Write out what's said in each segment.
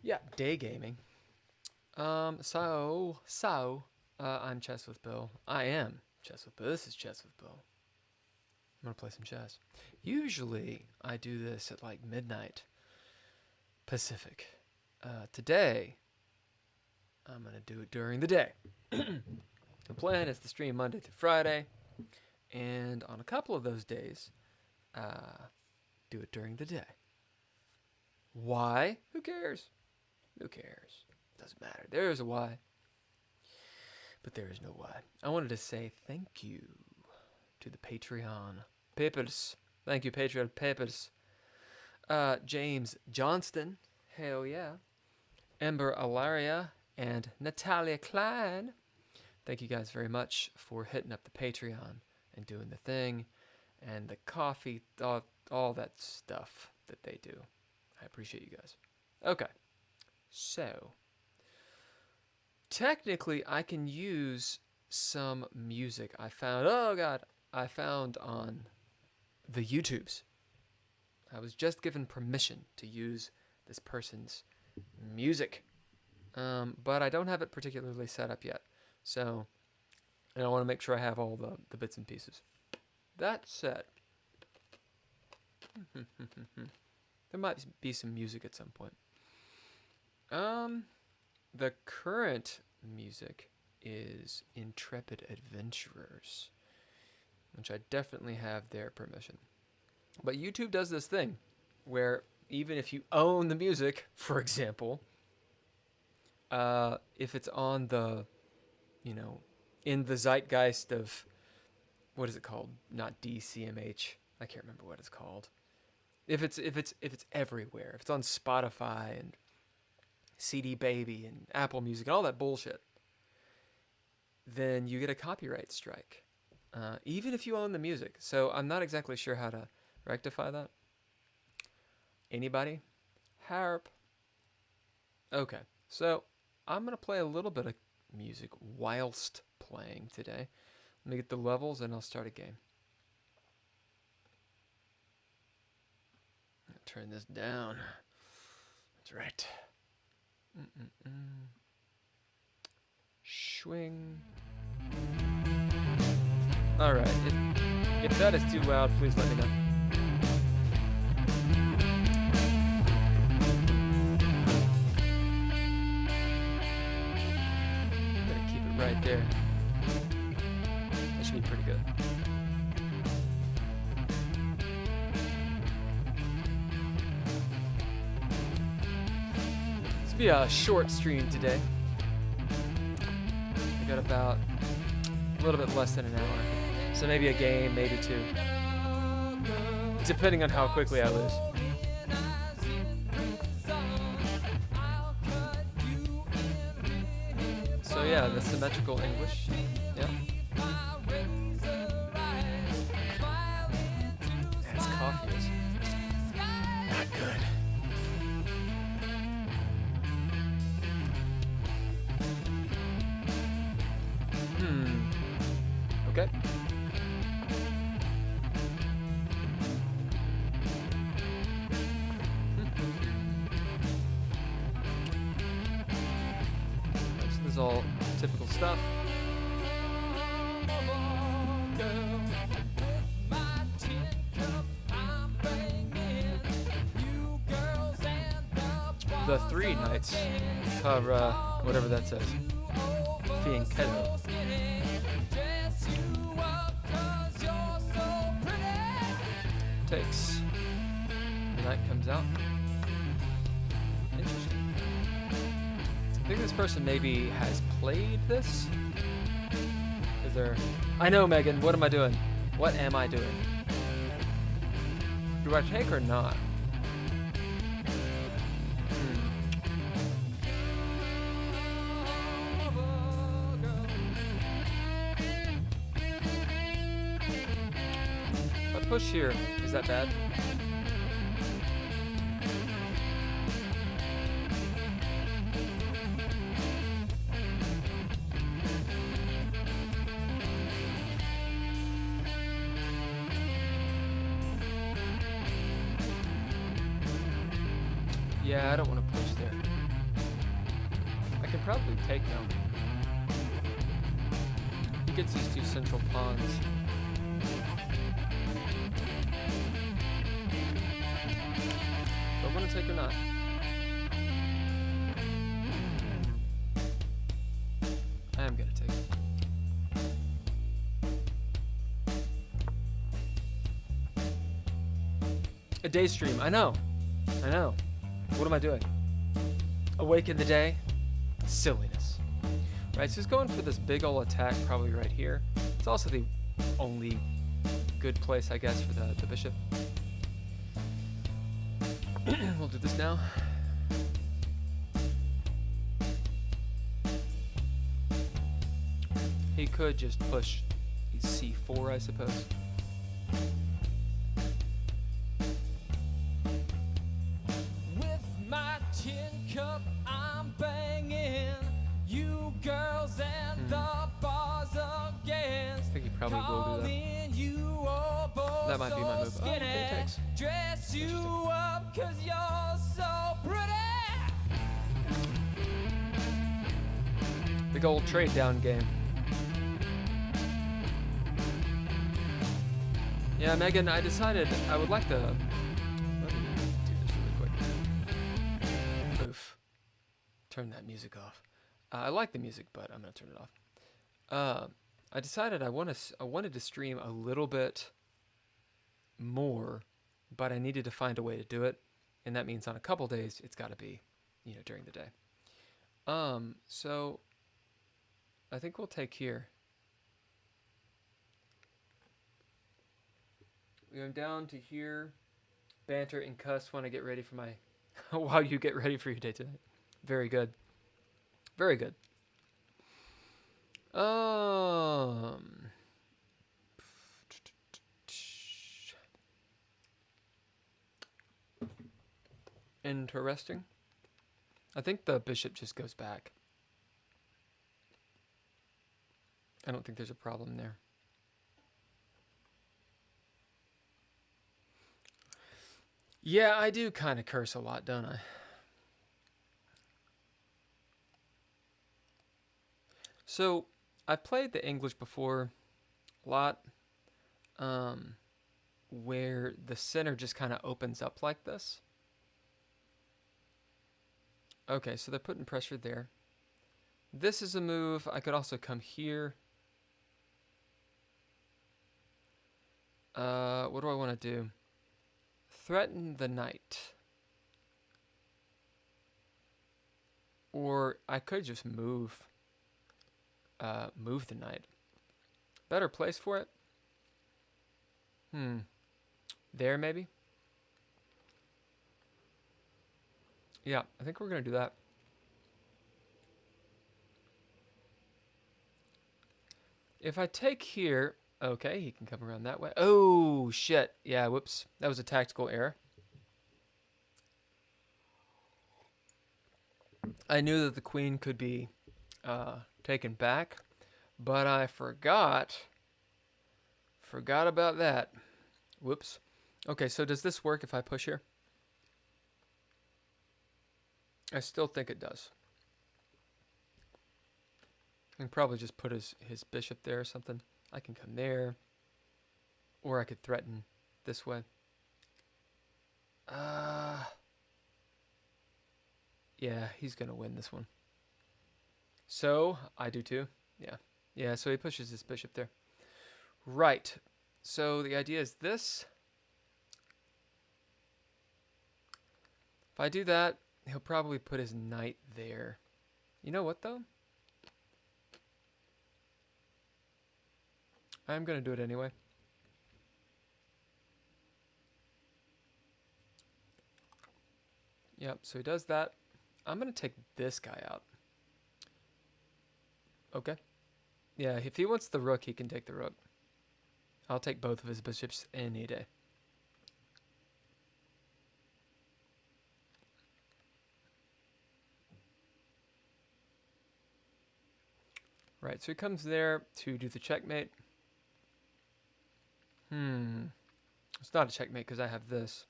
Yeah, day gaming. I'm Chess with Bill. I am Chess with Bill. This is Chess with Bill. I'm gonna play some chess. Usually, I do this at like midnight Pacific. Today, I'm gonna do it during the day. The plan is to stream Monday through Friday, and on a couple of those days, do it during the day. Why? Who cares? Who cares? Doesn't matter. There is a why, but there is no why. I wanted to say thank you to the Patreon papers. Thank you, Patreon papers. James Johnston, hell yeah. Ember Ellaria and Natalia Cline. Thank you guys very much for hitting up the Patreon and doing the thing and the coffee, all that stuff that they do. I appreciate you guys. Okay, so technically I can use some music I found. Oh god, I found on the YouTubes. I was just given permission to use this person's music, but I don't have it particularly set up yet. So, and I want to make sure I have all the bits and pieces. That said, there might be some music at some point. The current music is Intrepid Adventurers, which I definitely have their permission. But YouTube does this thing where even if you own the music, for example, if it's on the, in the zeitgeist of, what is it called? Not DCMH. I can't remember what it's called. If it's everywhere, if it's on Spotify and CD Baby and Apple Music and all that bullshit, then you get a copyright strike, even if you own the music. So I'm not exactly sure how to rectify that. Anybody? Harp. Okay, so I'm gonna play a little bit of music whilst playing today. Let me get the levels and I'll start a game. I'll turn this down. That's right. Swing. All right. If that is too loud, please let me know. Better keep it right there. That should be pretty good. This will be a short stream today. I got about a little bit less than an hour. So maybe a game, maybe two. Depending on how quickly I lose. So yeah, the symmetrical English. Yeah. This coffee is not good. Okay. This is all typical stuff. The three knights of whatever that says. Fianchetto. Takes. The knight comes out. Interesting. I think this person maybe has played this. Is there... I know, Megan. What am I doing? What am I doing? Do I take or not? If I push here, is that bad? Yeah, I don't want to push there. probably take now. He gets these two central pawns. Do I want to take or not? I am gonna take it. A day stream. I know. What am I doing? Awake in the day? Silliness. Right, so he's going for this big ol' attack probably right here. It's also the only good place, I guess, for the bishop. We'll do this now. He could just push c4, I suppose. With my tin cup, I'm banging you girls and the bars again. I think he probably will do that. That might be my move. Oh, okay, takes. Dress you up 'cause you're so pretty. Big old trade down game. Yeah, Megan, I decided I would like to... Let me do this really quick. Oof. Turn that music off. I like the music, but I'm going to turn it off. I decided I wanted to stream a little bit more, but I needed to find a way to do it. And that means on a couple days, it's got to be, during the day. So I think we'll take here. I'm down to here. Banter and cuss when I get ready for my... while you get ready for your day tonight. Very good. Very good. Interesting. I think the bishop just goes back. I don't think there's a problem there. Yeah, I do kind of curse a lot, don't I? So, I've played the English before a lot, where the center just kind of opens up like this. Okay, so they're putting pressure there. This is a move. I could also come here. What do I want to do? Threaten the knight. Or I could just move the knight. Better place for it? There maybe? Yeah, I think we're going to do that. If I take here... Okay, he can come around that way. Oh, shit. Yeah, whoops. That was a tactical error. I knew that the queen could be taken back, but I forgot about that. Whoops. Okay, so does this work if I push here? I still think it does. I can probably just put his bishop there or something. I can come there. Or I could threaten this way. Yeah, he's going to win this one. So, I do too. Yeah. Yeah, so he pushes his bishop there. Right. So, the idea is this. If I do that, he'll probably put his knight there. You know what, though? I'm going to do it anyway. Yep, so he does that. I'm going to take this guy out. Okay. Yeah, if he wants the rook, he can take the rook. I'll take both of his bishops any day. Right, so he comes there to do the checkmate. It's not a checkmate because I have this.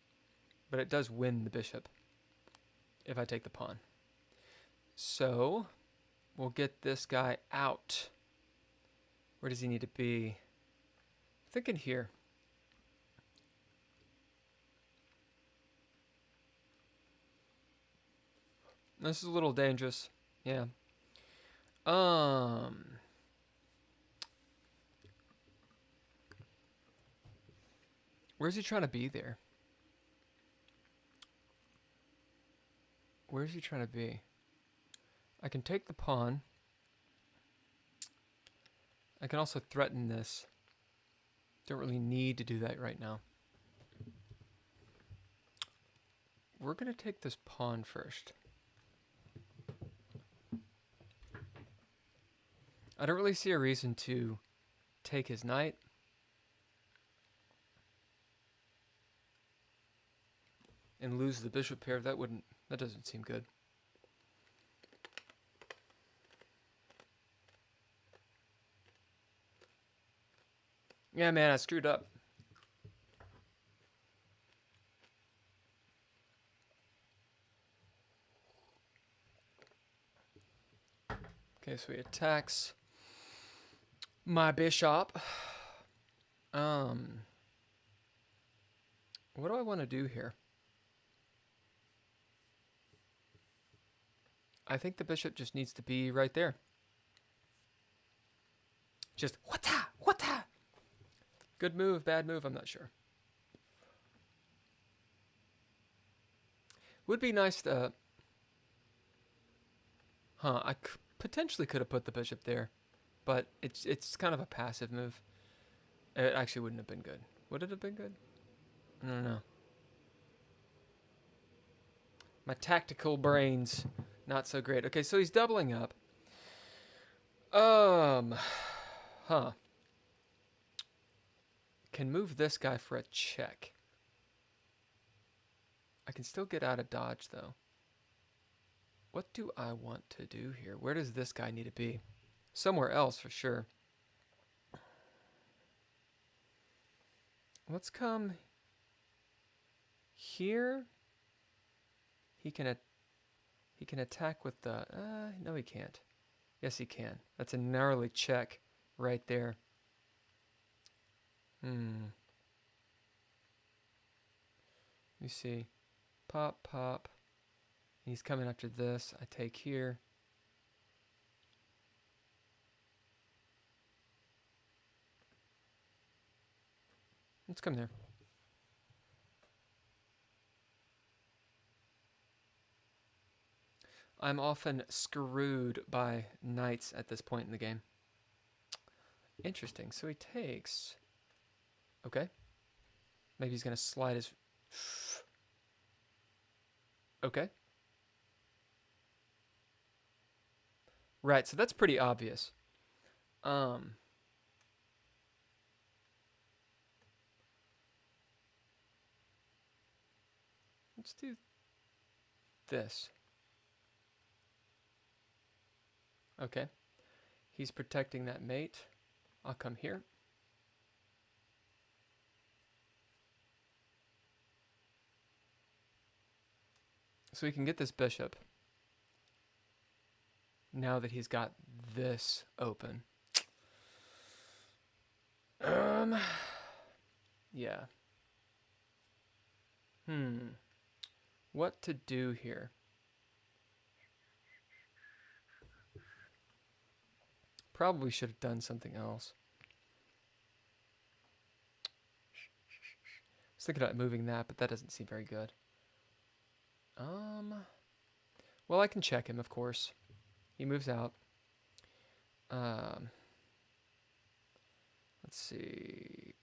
But it does win the bishop if I take the pawn. So, We'll get this guy out. Where does he need to be? I'm thinking here. This is a little dangerous. Yeah. Where's he trying to be there? Where's he trying to be? I can take the pawn. I can also threaten this. Don't really need to do that right now. We're going to take this pawn first. I don't really see a reason to take his knight. And lose the bishop here. That doesn't seem good. Yeah, man, I screwed up. Okay, so he attacks my bishop. What do I want to do here? I think the bishop just needs to be right there. Just whata. Good move, bad move, I'm not sure. Would be nice to... I potentially could have put the bishop there, but it's kind of a passive move. It actually wouldn't have been good. Would it have been good? I don't know. My tactical brains, not so great. Okay, so he's doubling up. Can move this guy for a check. I can still get out of dodge, though. What do I want to do here? Where does this guy need to be? Somewhere else, for sure. Let's come here. He can attack with the... no, he can't. Yes, he can. That's a gnarly check right there. Let me see. Pop, pop. He's coming after this. I take here. Let's come there. I'm often screwed by knights at this point in the game. Interesting. So he takes... Okay. Maybe he's going to slide his... Okay. Right, so that's pretty obvious. Let's do this. Okay. He's protecting that mate. I'll come here. So we can get this bishop. Now that he's got this open. Yeah. What to do here? Probably should have done something else. I was thinking about moving that, but that doesn't seem very good. Well, I can check him, of course. He moves out. Let's see.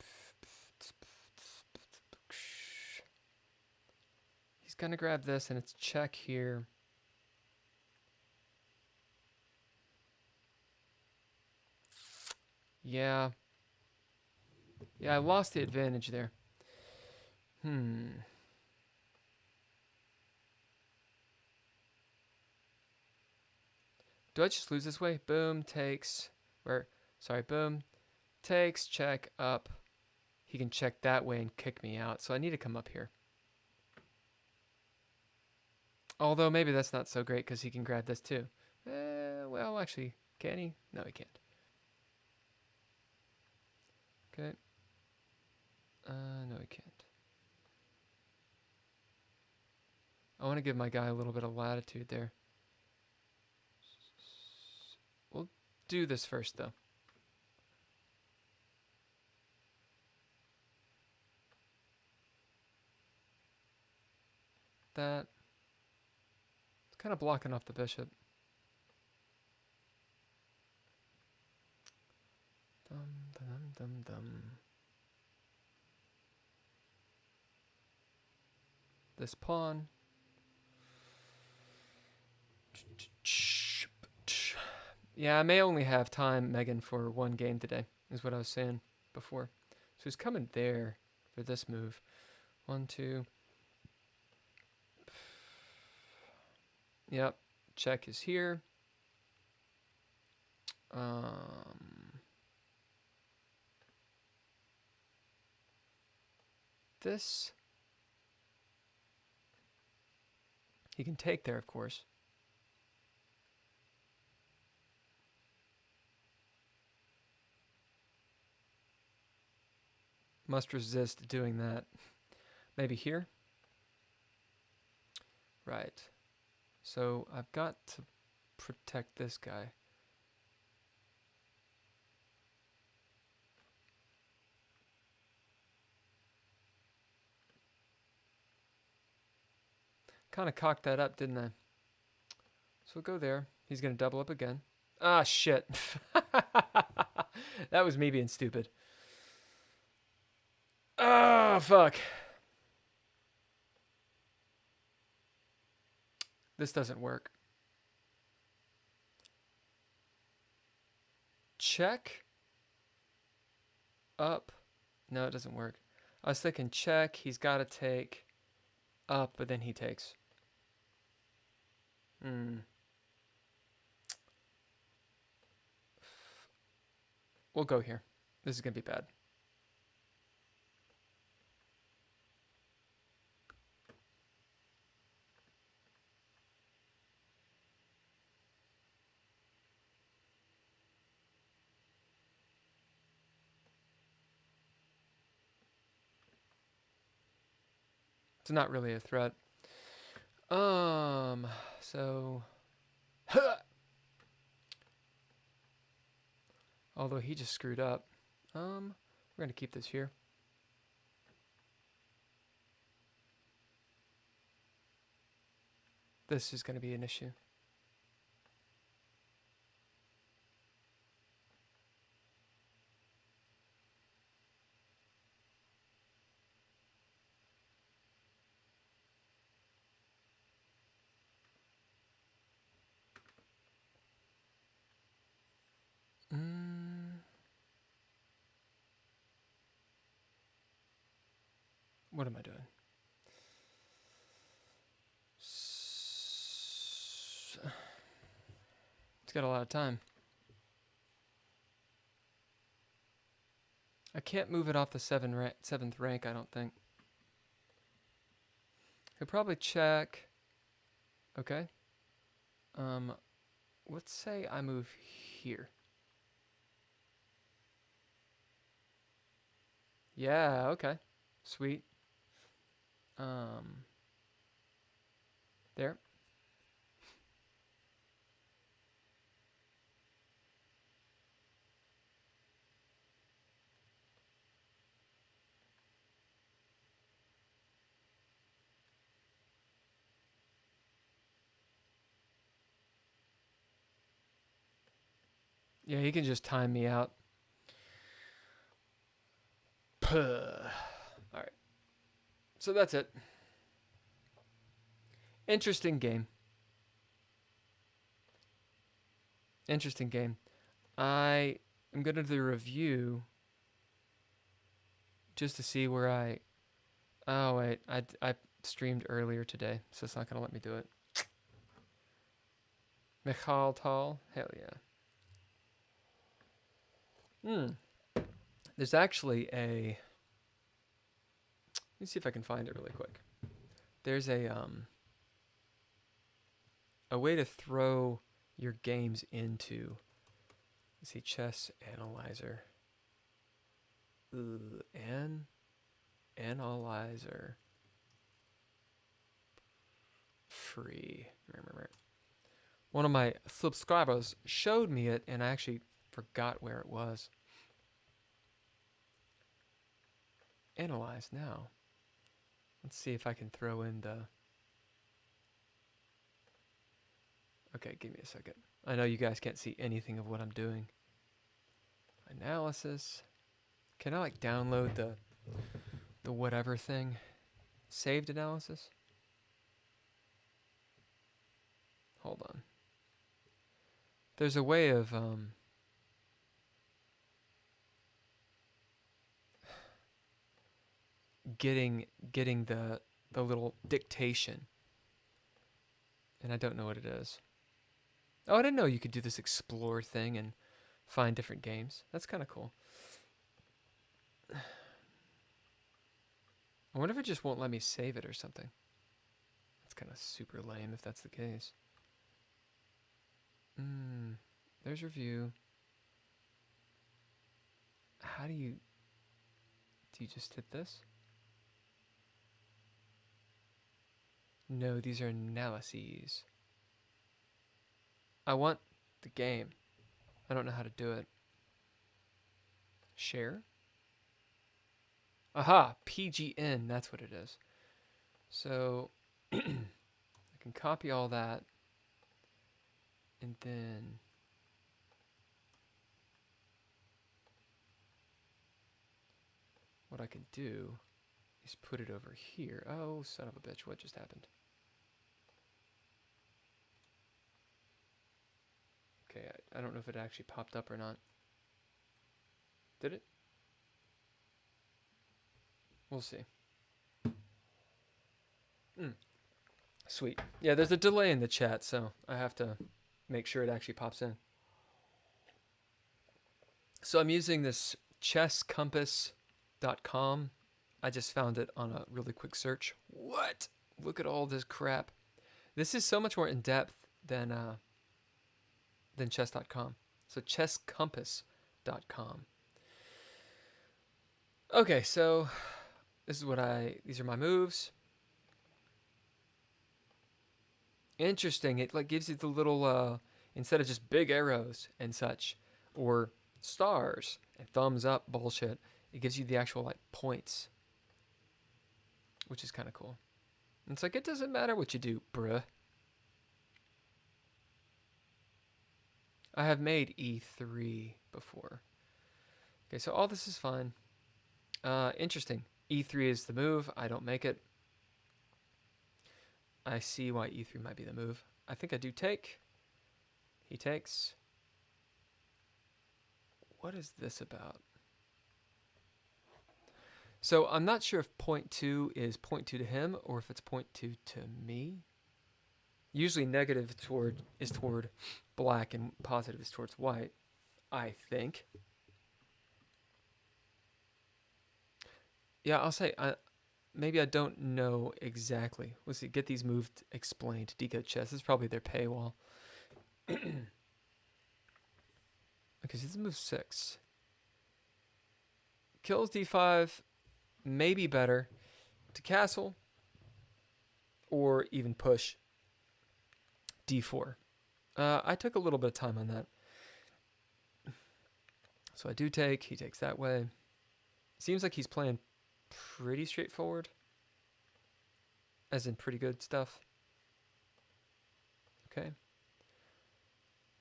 He's gonna grab this, and it's check here. Yeah. Yeah, I lost the advantage there. Do I just lose this way? Boom, takes. Boom. Takes, check, up. He can check that way and kick me out. So I need to come up here. Although maybe that's not so great because he can grab this too. well, actually, can he? No, he can't. Okay. No, he can't. I want to give my guy a little bit of latitude there. We'll do this first, though. That. It's kind of blocking off the bishop. Dum, dum, dum, dum. This pawn. Yeah, I may only have time, Megan, for one game today, is what I was saying before. So he's coming there for this move. 1, 2. Yep, check is here. This. He can take there, of course. Must resist doing that. Maybe here? Right. So I've got to protect this guy. Kind of cocked that up, didn't I? So we'll go there. He's going to double up again. Ah, shit. That was me being stupid. Ah, fuck. This doesn't work. Check. Up. No, it doesn't work. I was thinking check. He's got to take up, but then he takes. We'll go here. This is going to be bad. It's not really a threat. So although he just screwed up. We're going to keep this here. This is going to be an issue. What am I doing? It's got a lot of time. I can't move it off the 7th rank, I don't think. He'll probably check. Okay. Let's say I move here. Yeah, okay. Sweet. There. Yeah, he can just time me out. Alright. So that's it. Interesting game. Interesting game. I am going to do the review just to see where I... Oh, wait. I streamed earlier today, so it's not going to let me do it. Michal Tal? Hell yeah. There's actually a... Let me see if I can find it really quick. There's a way to throw your games into. Let's see, chess analyzer. Analyzer. Free. One of my subscribers showed me it, and I actually forgot where it was. Analyze now. Let's see if I can throw in the... Okay, give me a second. I know you guys can't see anything of what I'm doing. Analysis. Can I like download the whatever thing? Saved analysis? Hold on. There's a way of getting the little dictation. And I don't know what it is. Oh, I didn't know you could do this explore thing and find different games. That's kind of cool. I wonder if it just won't let me save it or something. That's kind of super lame if that's the case. There's review. How do you just hit this? No, these are analyses. I want the game. I don't know how to do it. Share? Aha, PGN, that's what it is. So I can copy all that, and then what I could do is put it over here. Oh, son of a bitch, what just happened? Okay, I don't know if it actually popped up or not. Did it? We'll see. Sweet. Yeah, there's a delay in the chat, so I have to make sure it actually pops in. So I'm using this chesscompass.com. I just found it on a really quick search. What? Look at all this crap. This is so much more in depth than chess.com. So chesscompass.com. Okay, so this is these are my moves. Interesting. It like gives you the little instead of just big arrows and such, or stars and thumbs up bullshit, it gives you the actual like points, which is kind of cool. And it's like, it doesn't matter what you do, bruh. I have made E3 before. Okay, so all this is fine. Interesting. E3 is the move. I don't make it. I see why E3 might be the move. I think I do take. He takes. What is this about? So I'm not sure if point 2 is point 2 to him or if it's point 2 to me. Usually negative is toward black and positive is towards white, I think. Yeah, I'll say maybe I don't know exactly. Let's see, get these moves explained. Decode chess. This is probably their paywall. Okay, so this is move 6. Kills d5, maybe better to castle, or even push d4. I took a little bit of time on that. So I do take, he takes that way. Seems like he's playing pretty straightforward. As in pretty good stuff. Okay.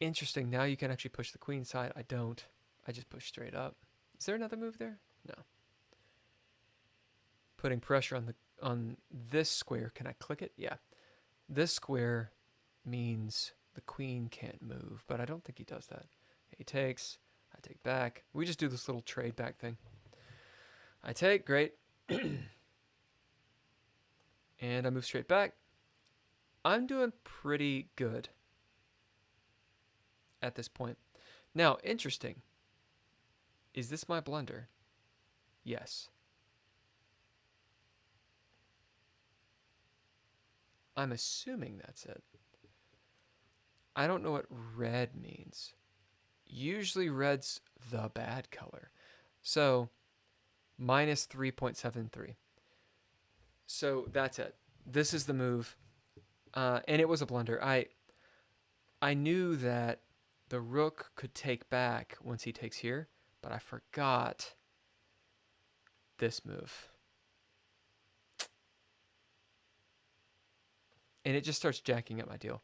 Interesting, now you can actually push the queen side. I don't. I just push straight up. Is there another move there? No. Putting pressure on this square. Can I click it? Yeah. This square means the queen can't move, but I don't think he does that. He takes, I take back. We just do this little trade back thing. I take, great. And I move straight back. I'm doing pretty good at this point. Now, interesting. Is this my blunder? Yes. I'm assuming that's it. I don't know what red means. Usually red's the bad color. So minus 3.73. So that's it. This is the move. And it was a blunder. I knew that the rook could take back once he takes here, but I forgot this move. And it just starts jacking up my deal.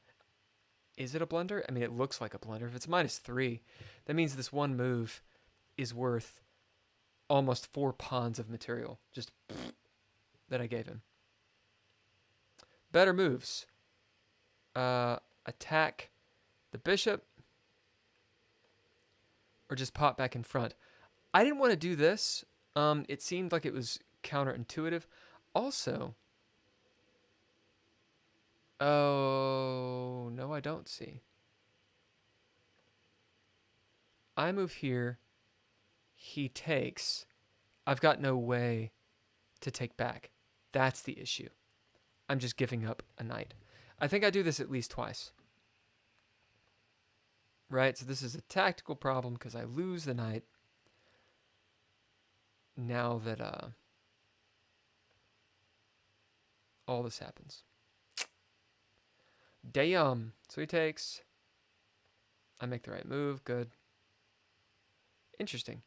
Is it a blunder? I mean, it looks like a blunder. If it's minus 3, that means this one move is worth almost 4 pawns of material. Just that I gave him. Better moves. Attack the bishop. Or just pop back in front. I didn't want to do this. It seemed like it was counterintuitive. Also... Oh, no, I don't see. I move here. He takes. I've got no way to take back. That's the issue. I'm just giving up a knight. I think I do this at least twice. Right? So this is a tactical problem because I lose the knight. Now that all this happens. Damn. So he takes. I make the right move. Good. Interesting.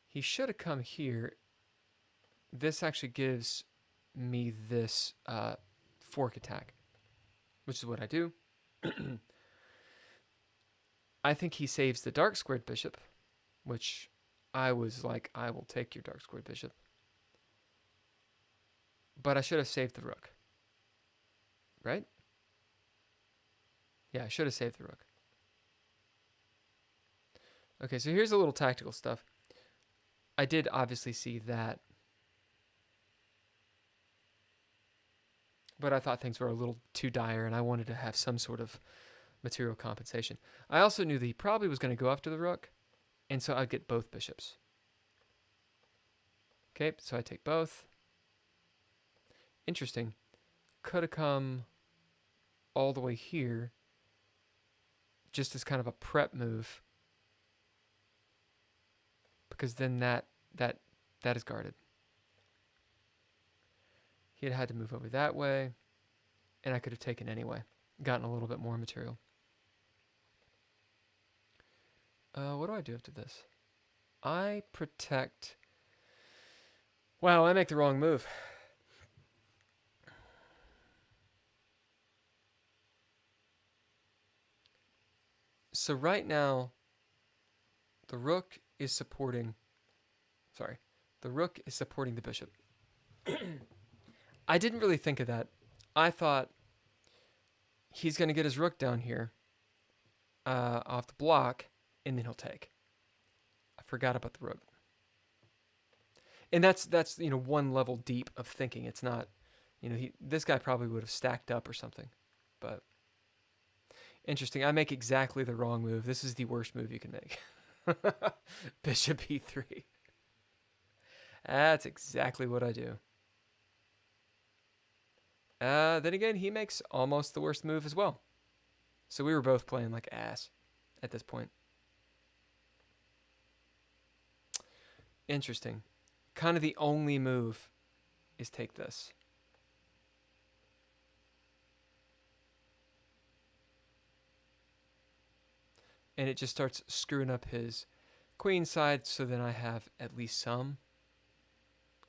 He should have come here. This actually gives me this fork attack, which is what I do. I think he saves the dark squared bishop, which I was like, I will take your dark squared bishop. But I should have saved the rook. Right? Yeah, I should have saved the rook. Okay, so here's a little tactical stuff. I did obviously see that. But I thought things were a little too dire, and I wanted to have some sort of material compensation. I also knew that he probably was going to go after the rook, and so I'd get both bishops. Okay, so I take both. Interesting. Could have come all the way here, just as kind of a prep move, because then that is guarded. He had to move over that way, and I could have taken anyway, gotten a little bit more material. What do I do after this? I protect. Wow, I make the wrong move. So right now, the rook is supporting. Sorry, the rook is supporting the bishop. I didn't really think of that. I thought he's going to get his rook down here off the block, and then he'll take. I forgot about the rook. And that's one level deep of thinking. It's not, this guy probably would have stacked up or something. But interesting. I make exactly the wrong move. This is the worst move you can make. Bishop e3. That's exactly what I do. Then again, he makes almost the worst move as well. So we were both playing like ass at this point. Interesting. Kind of the only move is take this. And it just starts screwing up his queen side, so then I have at least some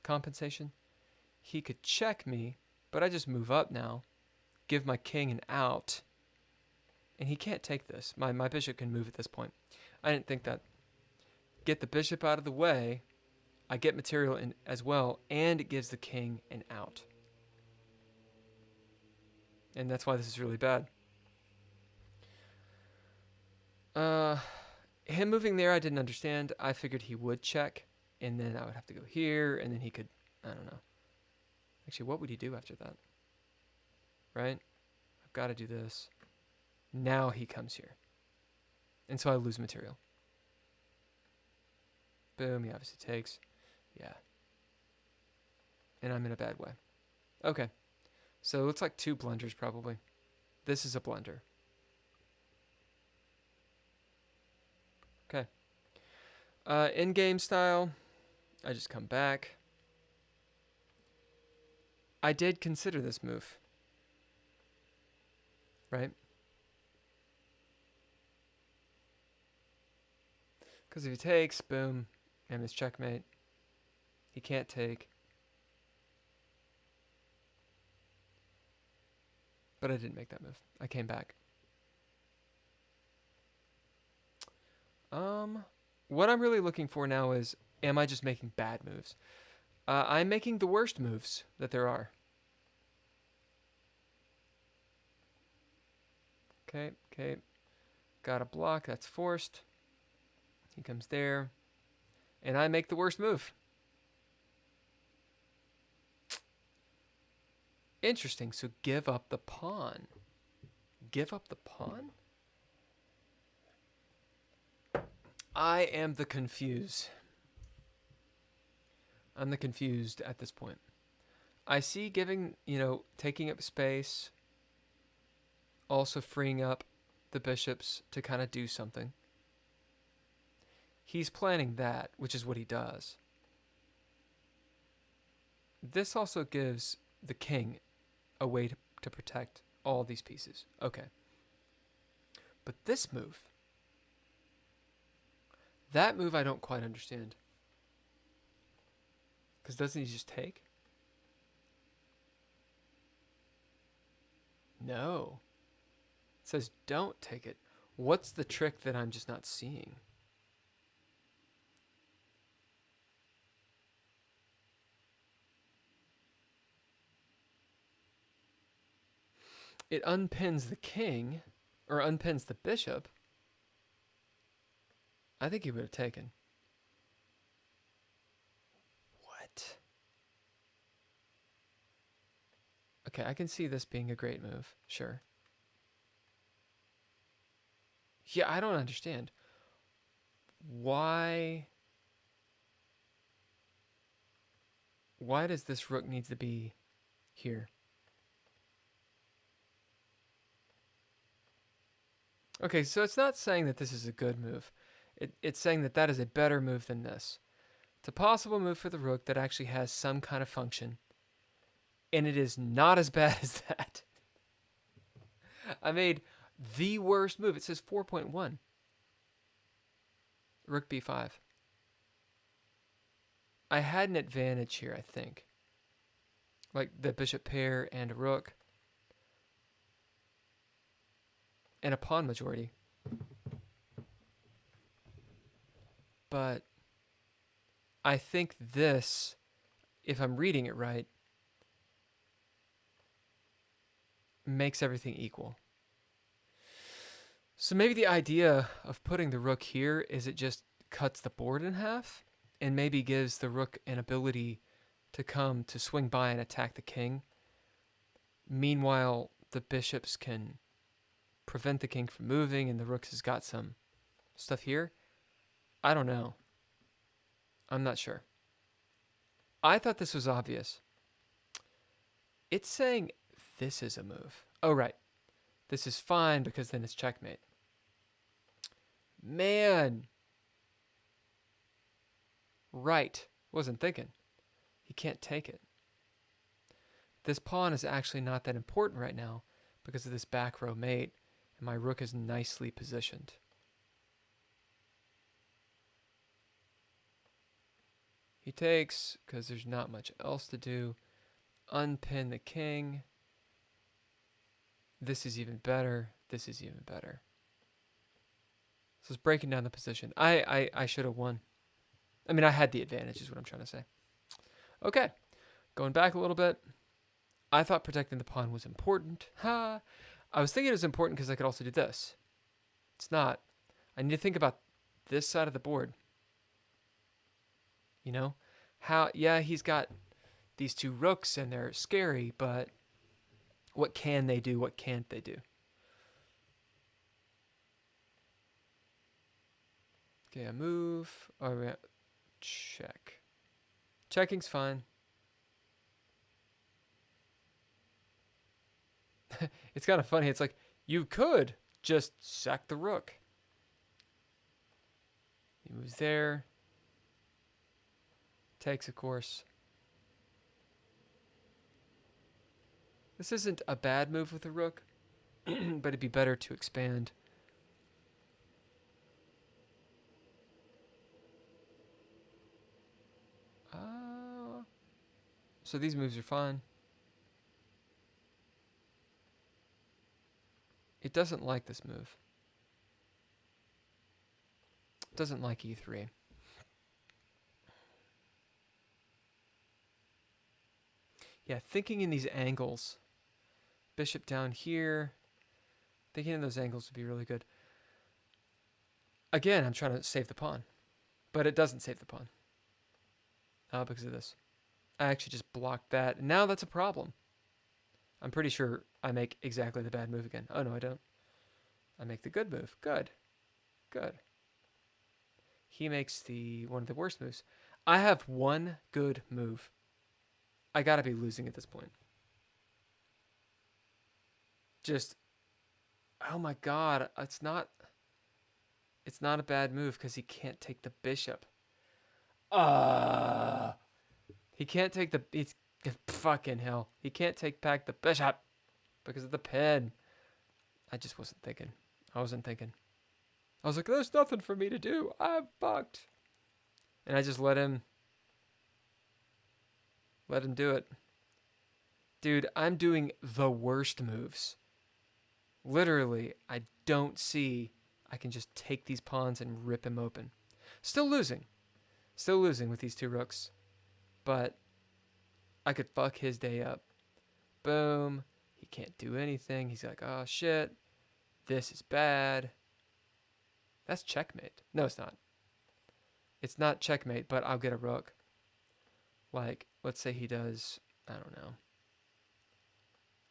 compensation. He could check me, but I just move up now, give my king an out, and he can't take this. My bishop can move at this point. I didn't think that. Get the bishop out of the way, I get material in as well, and it gives the king an out. And that's why this is really bad. Him moving there, I didn't understand. I figured he would check, and then I would have to go here, and then he could, I don't know. Actually, what would he do after that? Right? I've got to do this. Now he comes here. And so I lose material. Boom, he obviously takes. Yeah. And I'm in a bad way. Okay. So it looks like 2 blunders probably. This is a blunder. In-game style, I just come back. I did consider this move. Right? Because if he takes, boom, and it's checkmate. He can't take. But I didn't make that move. I came back. What I'm really looking for now is, am I just making bad moves? I'm making the worst moves that there are. Okay, okay. Got a block, that's forced. He comes there. And I make the worst move. Interesting, so give up the pawn. Give up the pawn? I am the confused. I'm the confused at this point. I see giving, taking up space, also freeing up the bishops to kind of do something. He's planning that, which is what he does. This also gives the king a way to protect all these pieces. Okay. But this move, that move I don't quite understand. Because doesn't he just take? No. It says don't take it. What's the trick that I'm just not seeing? It unpins the king, or unpins the bishop. I think he would have taken. What? Okay, I can see this being a great move. Sure. Yeah, I don't understand. Why does this rook need to be here? Okay, so it's not saying that this is a good move. It's saying that that is a better move than this. It's a possible move for the rook that actually has some kind of function. And it is not as bad as that. I made the worst move. It says 4.1. Rook b5. I had an advantage here, I think. Like the bishop pair and a rook. And a pawn majority. But I think this, if I'm reading it right, makes everything equal. So maybe the idea of putting the rook here is it just cuts the board in half and maybe gives the rook an ability to come to swing by and attack the king. Meanwhile, the bishops can prevent the king from moving and the rook has got some stuff here. I don't know. I'm not sure. I thought this was obvious. It's saying this is a move. Oh, right. This is fine because then it's checkmate. Man. Right. Wasn't thinking. He can't take it. This pawn is actually not that important right now because of this back row mate, and my rook is nicely positioned. He takes because there's not much else to do. Unpin the king. This is even better. This is even better. So it's breaking down the position. I should have won. I mean, I had the advantage is what I'm trying to say. Okay. Going back a little bit. I thought protecting the pawn was important. Ha! I was thinking it was important because I could also do this. It's not. I need to think about this side of the board. You know? Yeah, he's got these two rooks and they're scary, but what can they do? What can't they do? Okay, I move. Oh, yeah. Check. Checking's fine. It's kind of funny. It's like, you could just sack the rook. He moves there. Takes, of course. This isn't a bad move with the rook, but it'd be better to expand. So these moves are fine. It doesn't like this move. It doesn't like e3. Yeah, thinking in these angles. Bishop down here. Thinking in those angles would be really good. Again, I'm trying to save the pawn. But it doesn't save the pawn. Because of this. I actually just blocked that. And now that's a problem. I'm pretty sure I make exactly the bad move again. Oh, no, I don't. I make the good move. Good. Good. He makes one of the worst moves. I have one good move. I gotta be losing at this point. Just, oh my god, it's not a bad move because he can't take the bishop. He can't take it's fucking hell. He can't take back the bishop because of the pin. I just wasn't thinking. I wasn't thinking. I was like, there's nothing for me to do. I'm fucked. And I just let him do it. Dude, I'm doing the worst moves. Literally, I don't see I can just take these pawns and rip him open. Still losing. Still losing with these two rooks. But I could fuck his day up. Boom. He can't do anything. He's like, oh shit. This is bad. That's checkmate. No, it's not. It's not checkmate, but I'll get a rook. Like, let's say he does, I don't know,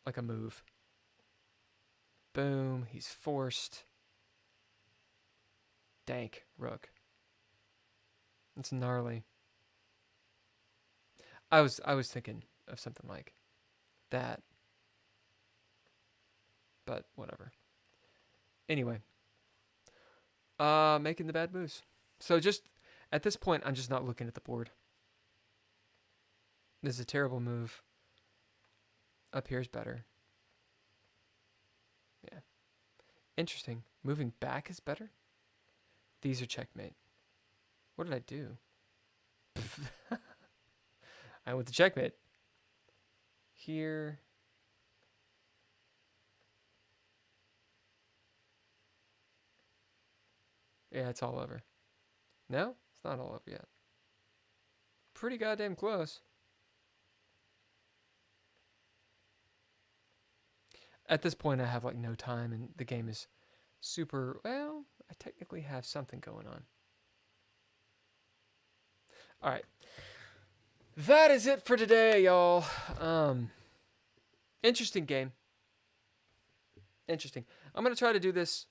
like a move. Boom. He's forced. Dank. Rook. It's gnarly. I was thinking of something like that. But whatever. Anyway. Making the bad moves. So just at this point, I'm just not looking at the board. This is a terrible move. Up here is better. Yeah. Interesting. Moving back is better? These are checkmate. What did I do? I went to checkmate. Here. Yeah, it's all over. No? It's not all over yet. Pretty goddamn close. At this point, I have like no time, and the game is super, well, I technically have something going on. All right. That is it for today, y'all. Interesting game. Interesting. I'm going to try to do this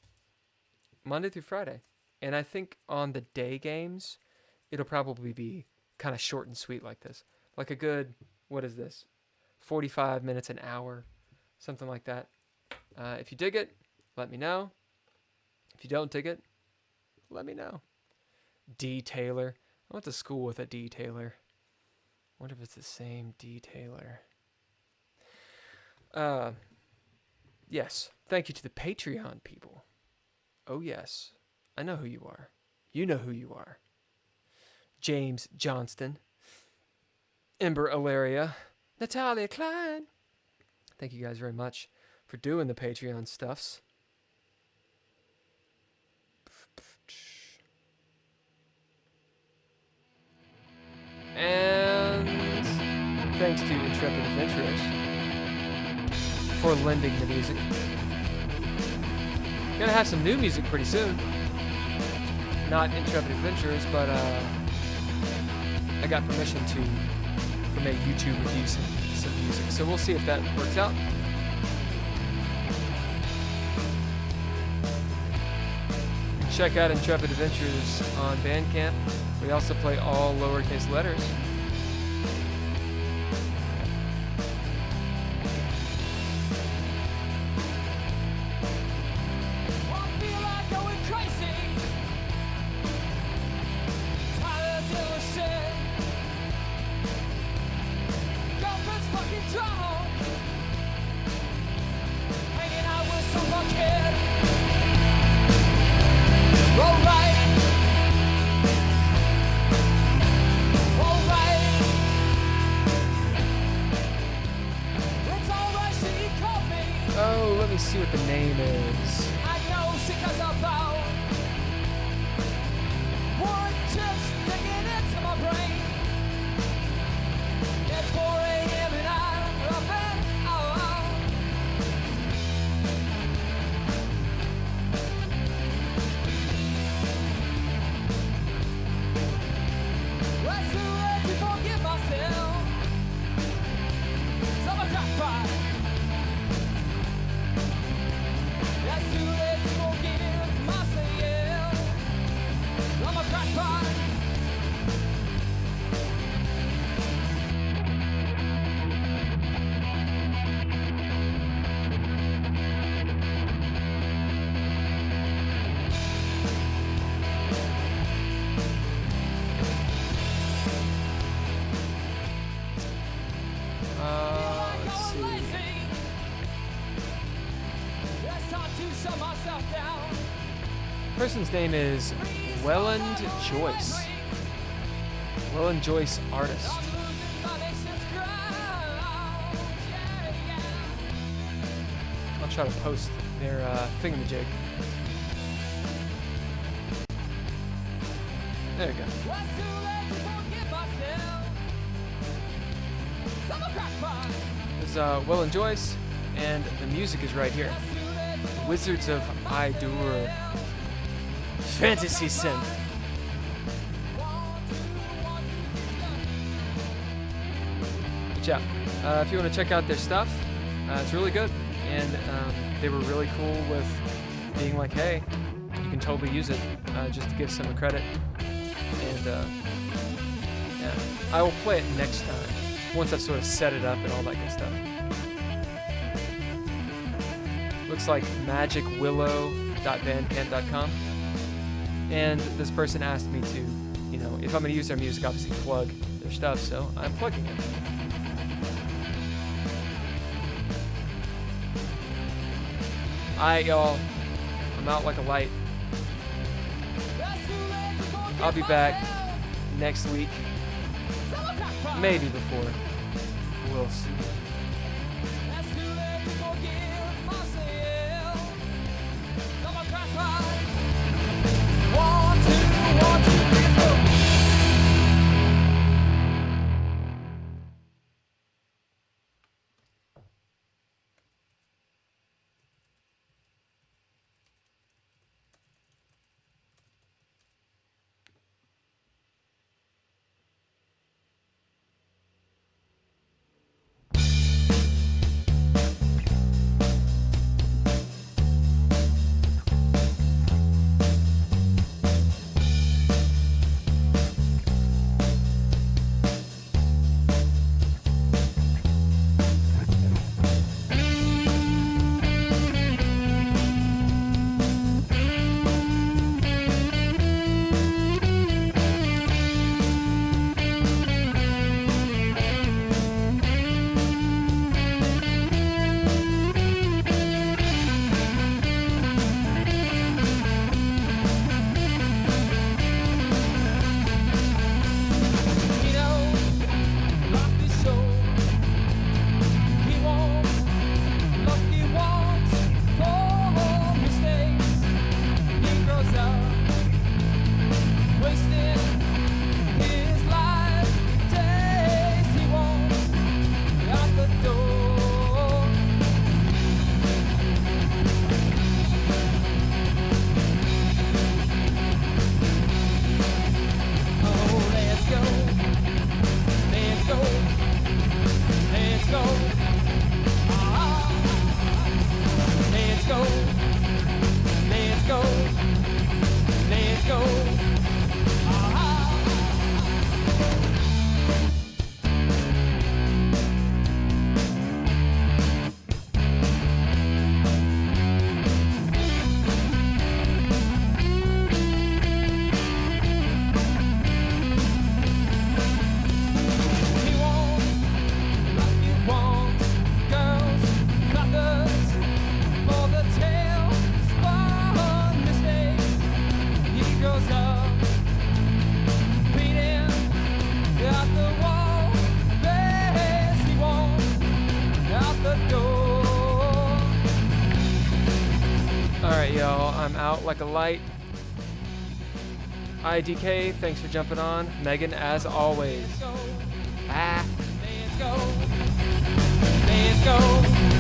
Monday through Friday. And I think on the day games, it'll probably be kind of short and sweet like this. Like a good, what is this? 45 minutes, an hour. Something like that. If you dig it, let me know. If you don't dig it, let me know. Detailer. I went to school with a detailer. I wonder if it's the same detailer. Yes. Thank you to the Patreon people. Oh, yes. I know who you are. You know who you are. James Johnston. Ember Ellaria. Natalia Cline. Thank you guys very much for doing the Patreon stuffs. And thanks to Intrepid Adventurers for lending the music. Gonna have some new music pretty soon. Not Intrepid Adventurers, but I got permission to make YouTube reviews some music. So we'll see if that works out. Check out Intrepid Adventures on Bandcamp. We also play all lowercase letters. person's name is Welland Joyce. Welland Joyce Artist. I'll try to post their thingamajig. There you go. This is Welland Joyce, and the music is right here. Wizards of Idur. Fantasy synth. Good job. If you want to check out their stuff, it's really good. And they were really cool with being like, hey, you can totally use it, just to give some credit. And yeah, I will play it next time, once I've sort of set it up and all that good stuff. Looks like magicwillow.bandcamp.com. And this person asked me to, you know, if I'm going to use their music, obviously plug their stuff, so I'm plugging it. Alright, y'all. I'm out like a light. I'll be back next week. Maybe before. We'll see. I'm out like a light. IDK, thanks for jumping on. Megan, as always. Bye. Let's go.